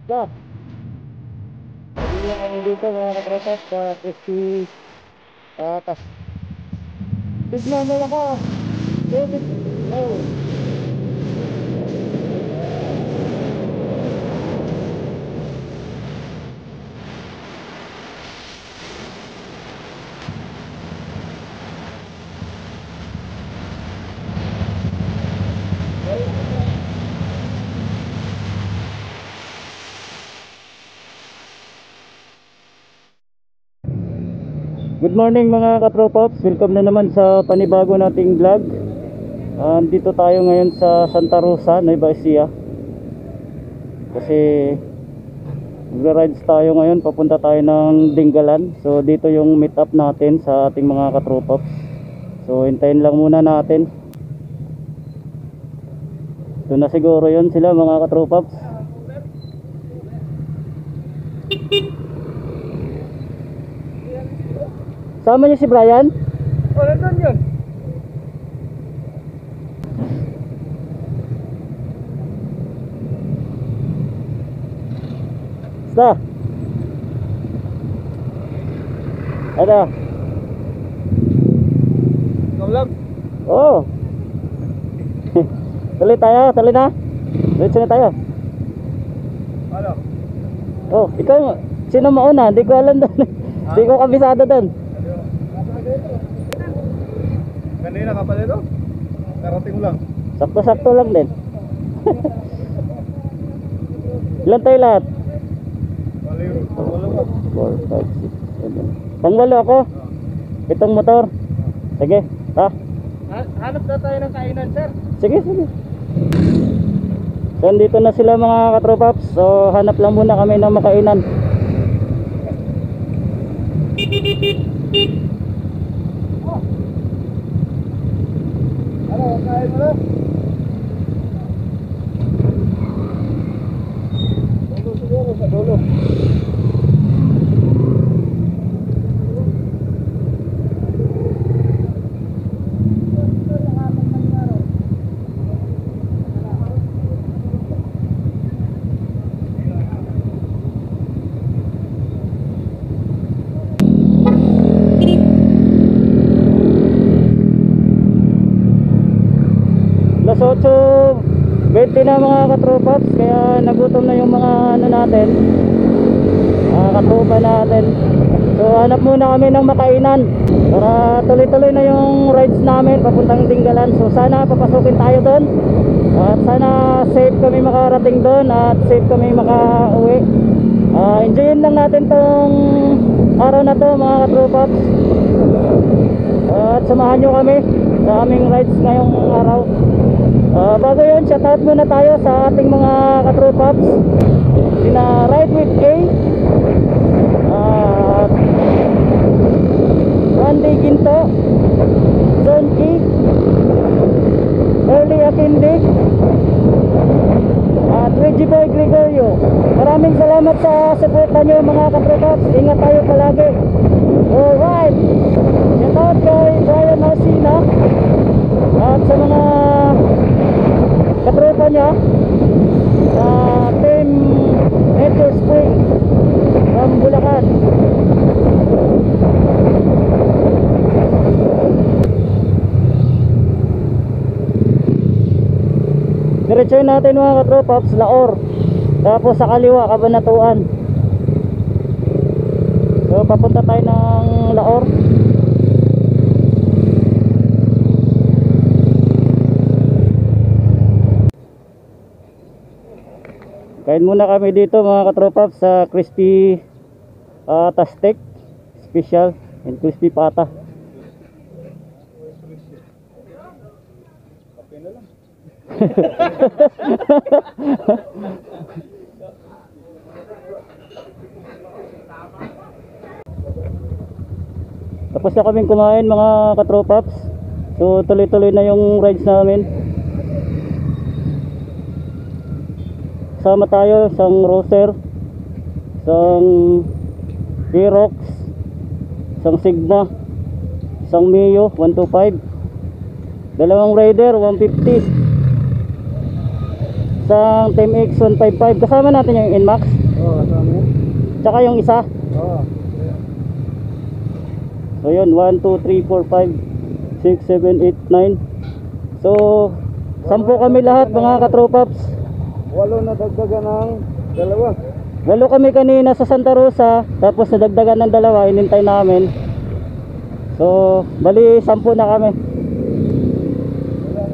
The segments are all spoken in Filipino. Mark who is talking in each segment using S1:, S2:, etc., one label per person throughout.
S1: ka. Hindi na kami dito mga katropas sa Crispy Patas. Tignan mo ako. Oh. Good morning mga katropops, welcome na naman sa panibago nating vlog. Dito tayo ngayon sa Santa Rosa, Nueva Ecija. Kasi magra-rides tayo ngayon, papunta tayo ng Dingalan. So dito yung meet up natin sa ating mga katropops. So hintayin lang muna natin. So na siguro yun sila mga katropops. Sama niyo si Brian?
S2: Oh, nandun yun.
S1: Basta. Ano?
S2: Ikaw lang.
S1: Oo. Tuloy tayo, tuloy na. Diretso na tayo.
S2: Ano?
S1: Oh, ikaw, sino mauna? Hindi ko alam doon. Hindi ko kabisado doon.
S2: Kanina ka pala ito? Karating mo lang.
S1: Sakto-sakto lang din. Ilan tayo lahat?
S2: Baliw. Wala ka.
S1: 4, 5, 6, 7. Pangwalo ako. Itong motor. Sige, ha?
S2: Hanap na tayo ng kainan, sir.
S1: Sige, sige. So, dito na sila mga katropaps. So, hanap lang muna kami ng makainan.
S2: Ano, kain mo na? Dulo siguro sa dulo.
S1: Alas 8:20 na mga katropaps. Kaya nagutom na yung mga ano natin, katropa natin. So hanap muna kami ng makainan para tuloy-tuloy na yung rides namin papuntang Dingalan. So sana papasukin tayo doon. At sana safe kami makarating doon at safe kami makauwi. Enjoyin lang natin tong araw na to mga katropaps. At samahan nyo kami sa aming rides ngayong araw. Bago yun, shoutout muna tayo sa ating mga katropaps. Sina Ride with A, Randy Ginto, John Key, Early Akindi, at Reggie Boy Gregorio. Maraming salamat sa suporta nyo mga katropaps. Ingat tayo palagi. Alright, shoutout kay Brian Alcina at sa mga katropa niya sa Team Nature Spring from Bulacan. Diretsoy natin mga katropaps, Laor. Tapos sa kaliwa, Kabanatuan. So papunta tayo ng Laor. Kain muna kami dito mga katropaps sa Crispy Steak Special and Crispy Pata.
S2: Kape na lang.
S1: Tapos na kaming kumain mga katropaps. So tuloy-tuloy na yung rides namin. Sama tayo isang Roser, isang Aerox, isang Sigma, isang Mio 125, dalawang Raider 150, isang Team X 155. Kasama natin yung Inmax.
S2: Oo, kasama yan.
S1: Tsaka yung isa.
S2: Oo.
S1: So yun, 1, 2, 3, 4, 5, 6, 7, 8, 9. So 10 kami lahat mga katropaps.
S2: 8 na dagdagan ng 2.
S1: 8 kami kanina sa Santa Rosa, tapos nadagdagan ng 2, inintay namin. So bali 10 na kami.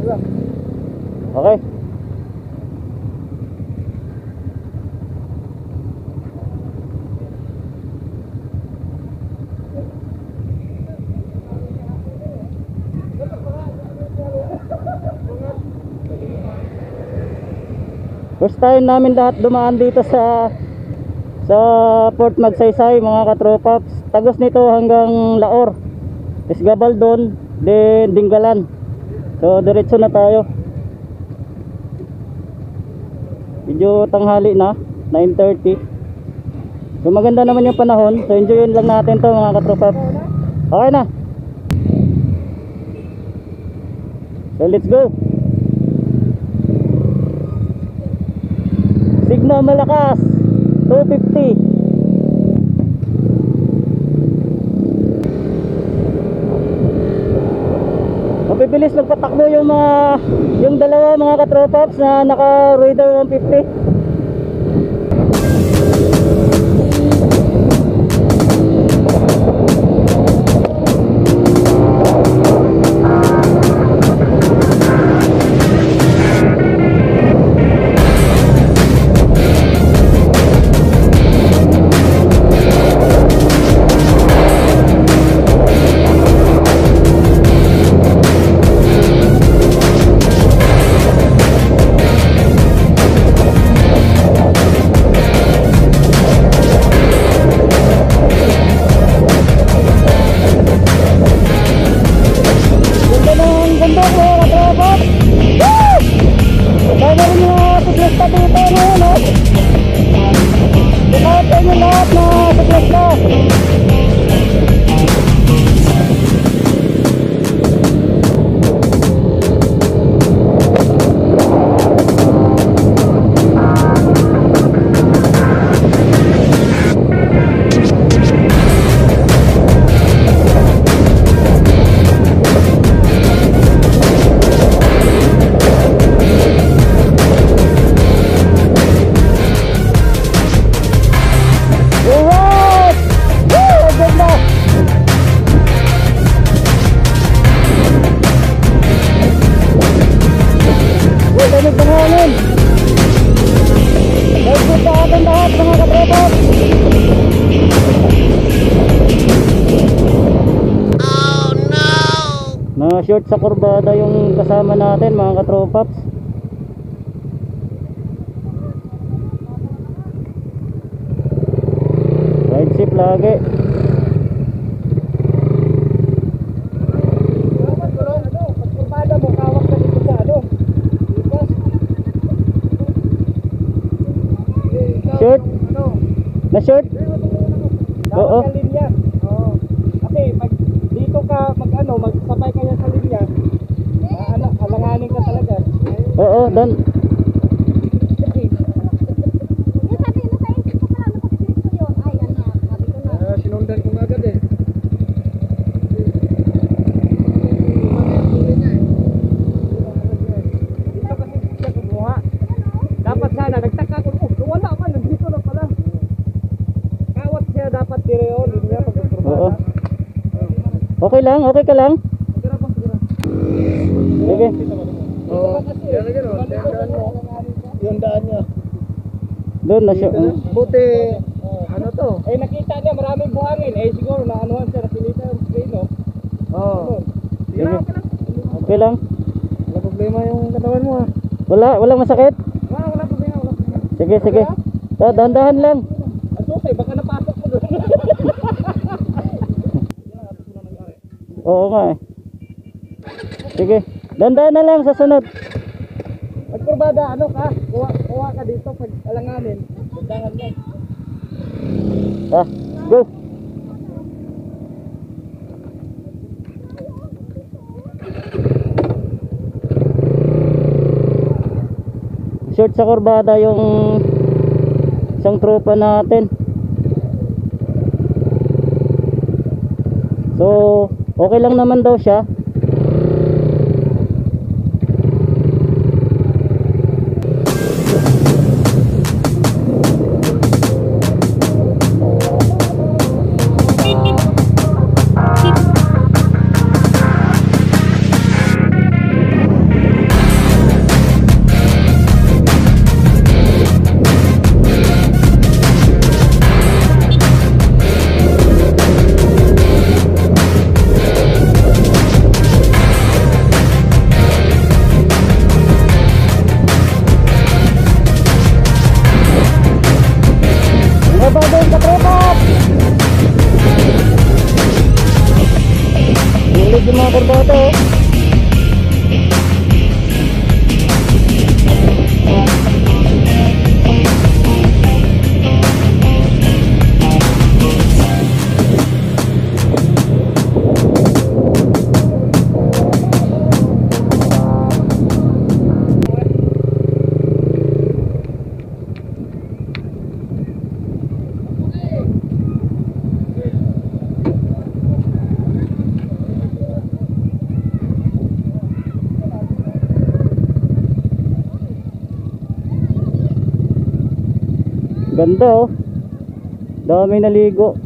S2: Ilan.
S1: Okay. First time namin lahat dumaan dito sa Port Magsaysay mga katropaps. Tagos nito hanggang Laor, Isgabaldon, then Dingalan. So diretso na tayo. Medyo tanghali na, 9:30. So maganda naman yung panahon. So enjoyin lang natin to mga katropaps. Okay na. So let's go. Signal malakas 250. Mabibilis magpatakbo yung dalawa mga katropaps na naka radar 150. Short sa kurbada yung kasama natin mga katropaps. Ride safe lagi.
S2: Kurbada mo, kawak ka dito sa
S1: Short? Na short? Oo.
S2: Sa linya. Oo. Kasi pag dito ka magsabay ka sa linya, alanganin ka talaga.
S1: Oo, dan.
S2: Sinundan ko agad eh. Dito kasi siya kumuha. Dapat sana, nagtaka ko, wala ka, nandito na pala. Kawat siya dapat direo, linya
S1: Oo. Okay lang, okay ka lang. Sige.
S2: Oo. Yung daan niya.
S1: Doon na siya.
S2: Buti, ano to? Eh nakita niya maraming buhangin. Eh siguro na anuhan siya, napilita yung screen, no? Oo.
S1: Sige. Okay lang.
S2: Wala problema yung katawan mo, ha?
S1: Walang masakit?
S2: Wala problema, wala problema.
S1: Sige, sige. Dahan-dahan lang.
S2: Ang susay, baka napasok mo doon.
S1: Oo nga eh. Sige. Dahan-dahan na lang sa sunod.
S2: Pagkurbada, ano ka? Kuha ka dito pag alanganin. Dandan lang.
S1: Go. Short sa kurbada yung isang tropa natin. So okay lang naman daw siya. Doon sa trepap. Hilig yung mga kurbata oh. Ganda oh. Dami naligo.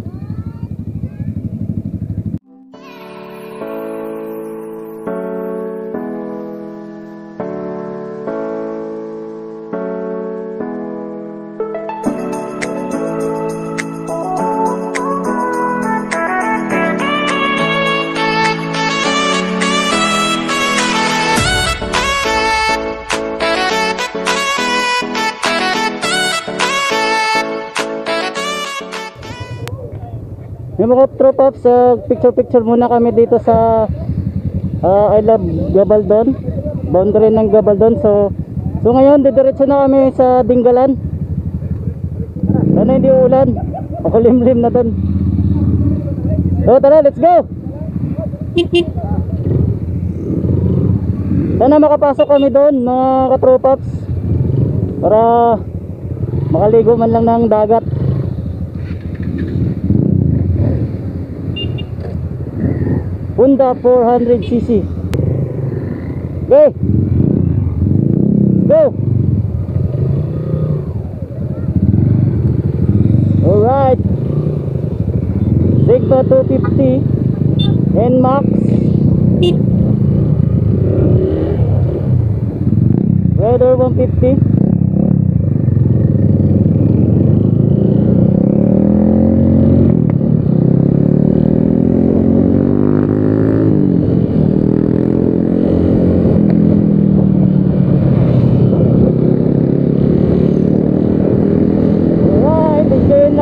S1: Yung mga tropa, sa picture muna kami dito sa I Love Gabaldon, boundary ng Gabaldon. So ngayon didiretso na kami sa Dingalan. Sana hindi ulan, makulimlim na dun. So tara, let's go. Sana makapasok kami doon mga katropaps, para makaligo man lang ng dagat. Honda 400cc. Okay, go. Alright, Sigma 250 NMAX, Raider 150.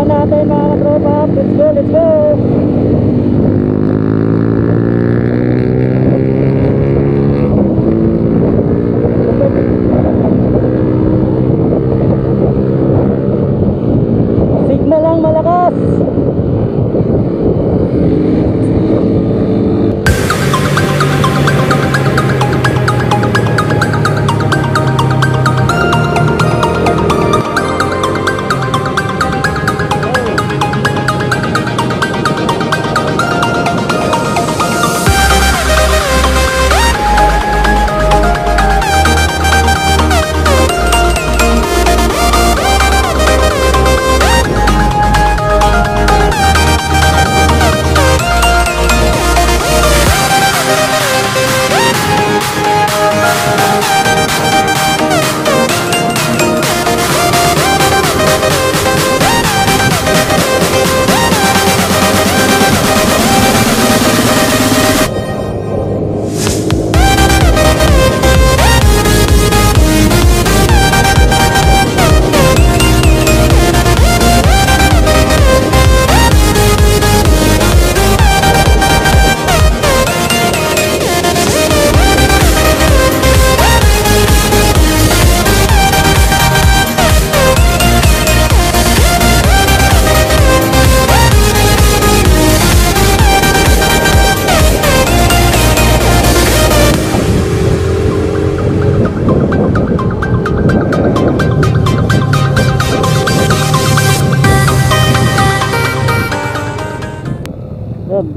S1: Natin mga katropa, let's go, let's go.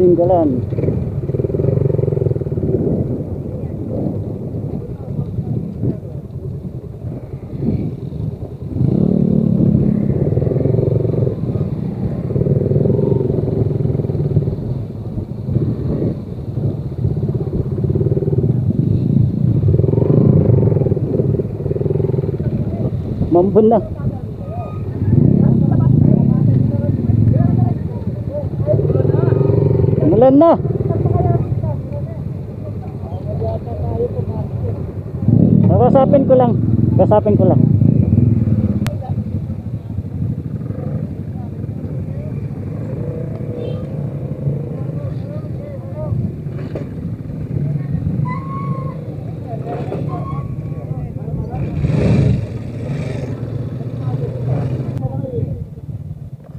S1: Dinggalan. Mambun na. Umulan na. Kasapin ko lang. Kasapin ko lang.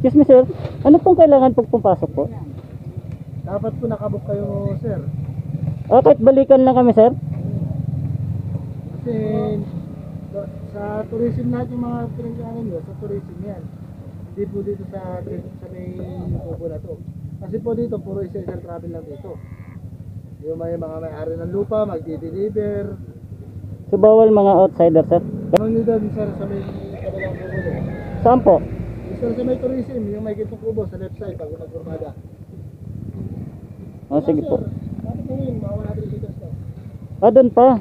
S1: Excuse me sir, ano pong kailangan pag pumasok po?
S2: Dapat po nakabook kayo, sir.
S1: Kahit balikan lang kami sir.
S2: Kasi sa tourism natin yung mga pinagkakanan nyo, sa tourism yan. Hindi po dito sa may Kubo na to. Kasi po dito, puro essential travel lang dito. Yung mga may-ari ng lupa, magdi-deliver.
S1: So bawal mga outsider sir?
S2: Gamang nyo doon, sir, sa may kabilang Kubo doon.
S1: Saan po?
S2: Sir, sa may tourism, yung may gitong kubo sa left side, bago nagkurmada.
S1: Sige po.
S2: Dapat mo yun, makawa natin dito sa.
S1: Doon pa.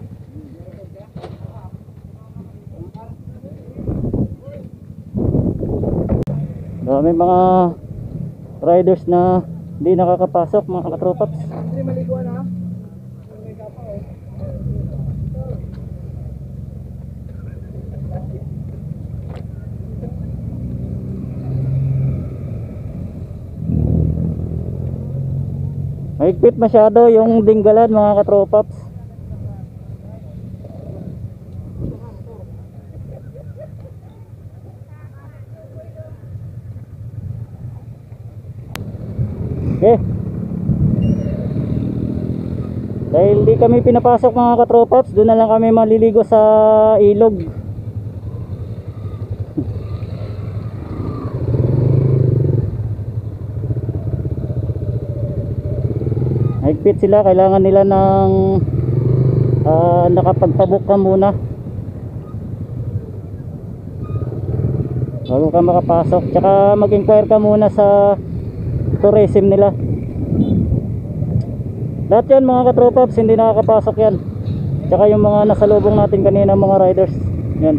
S1: May mga riders na hindi nakakapasok mga katropaps.
S2: Hindi maliguan ha? May kapa oh.
S1: Mahigpit masyado yung Dinggalan mga katropaps. Okay. Dahil di kami pinapasok mga katropaps, doon na lang kami maliligo sa ilog. Higpit sila, kailangan nila ng nakapagpabook ka muna bago ka makapasok, tsaka mag-inquire ka muna sa tourism nila. Lahat yan mga katropaps hindi nakakapasok yan, tsaka yung mga nasalubong natin kanina mga riders yan.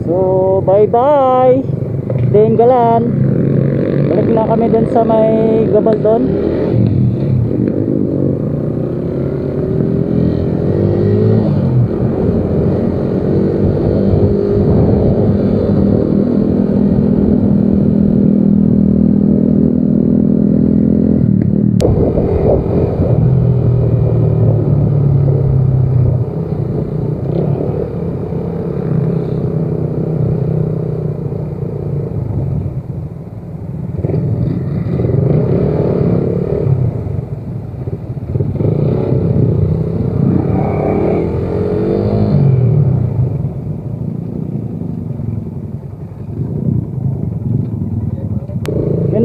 S1: So bye bye Dinggalan. Balik na kami dun sa may Gabaldon.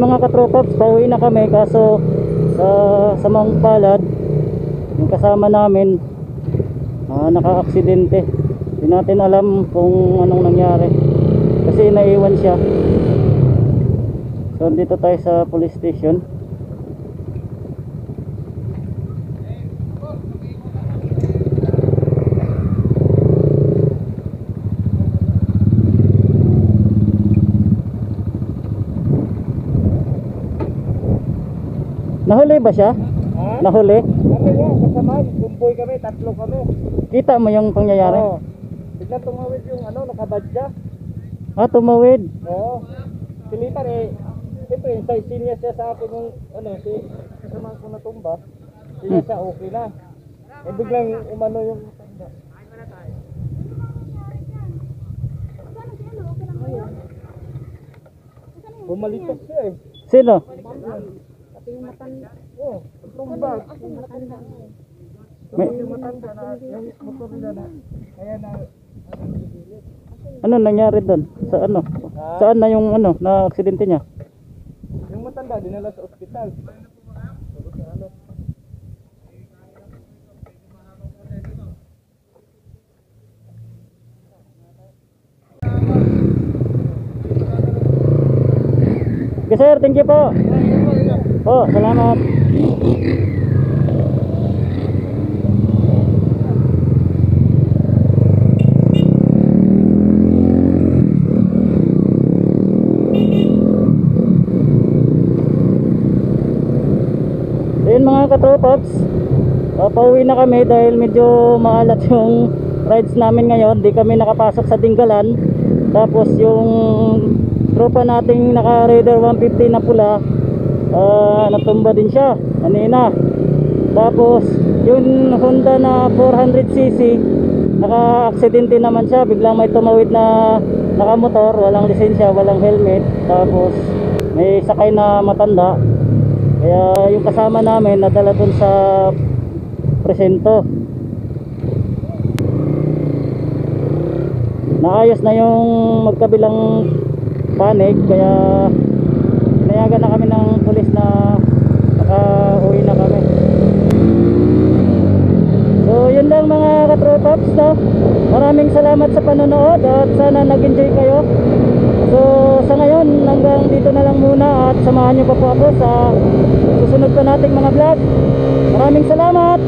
S1: Mga katropaps, pauwi na kami kaso sa Mount Palad yung kasama namin naka-aksidente. Hindi natin alam kung anong nangyari kasi naiwan siya. So dito tayo sa police station. Nahuli ba siya?
S2: Ha?
S1: Nahuli?
S2: Kami nga, kasama, kumpoy kami, tatlo kami.
S1: Kita mo yung pangyayari?
S2: Oo. Bigla tumawid yung nakabadya.
S1: Tumawid.
S2: Oo. Silitan siyempre, insight niya siya sa akin yung, si kasama ko natumba. Siya siya, okay na. Biglang umano yung bumalitok siya
S1: Sino?
S2: Pati yung matan, tumbag.
S1: May,
S2: Yung matanda na, yung motor nila na, kaya na,
S1: ano nangyari doon? Sa ano? Saan na yung ano, na aksidente niya?
S2: yung matanda, dinala sa ospital.
S1: Okay sir, thank you po. Oh, salamat. So yun mga katropaps, pauwi na kami dahil medyo maalat yung rides namin ngayon. Di kami nakapasok sa Dinggalan. Tapos yung tropa nating naka Raider 150 na pula, natumba din siya kanina. Tapos yung Honda na 400cc, naka-aksidente naman siya. Biglang may tumawid na nakamotor, walang lisensya, walang helmet. Tapos may sakay na matanda. Kaya yung kasama namin nadala dun sa presinto. Naayos na yung magkabilang panig, kaya pinayagan na kami ng pulis na nakauwi na kami. So yun lang mga katropaps, no? Maraming salamat sa panonood at sana nag-enjoy kayo. So sa ngayon hanggang dito na lang muna at samahan nyo pa po ako sa susunod pa nating mga vlog. Maraming salamat.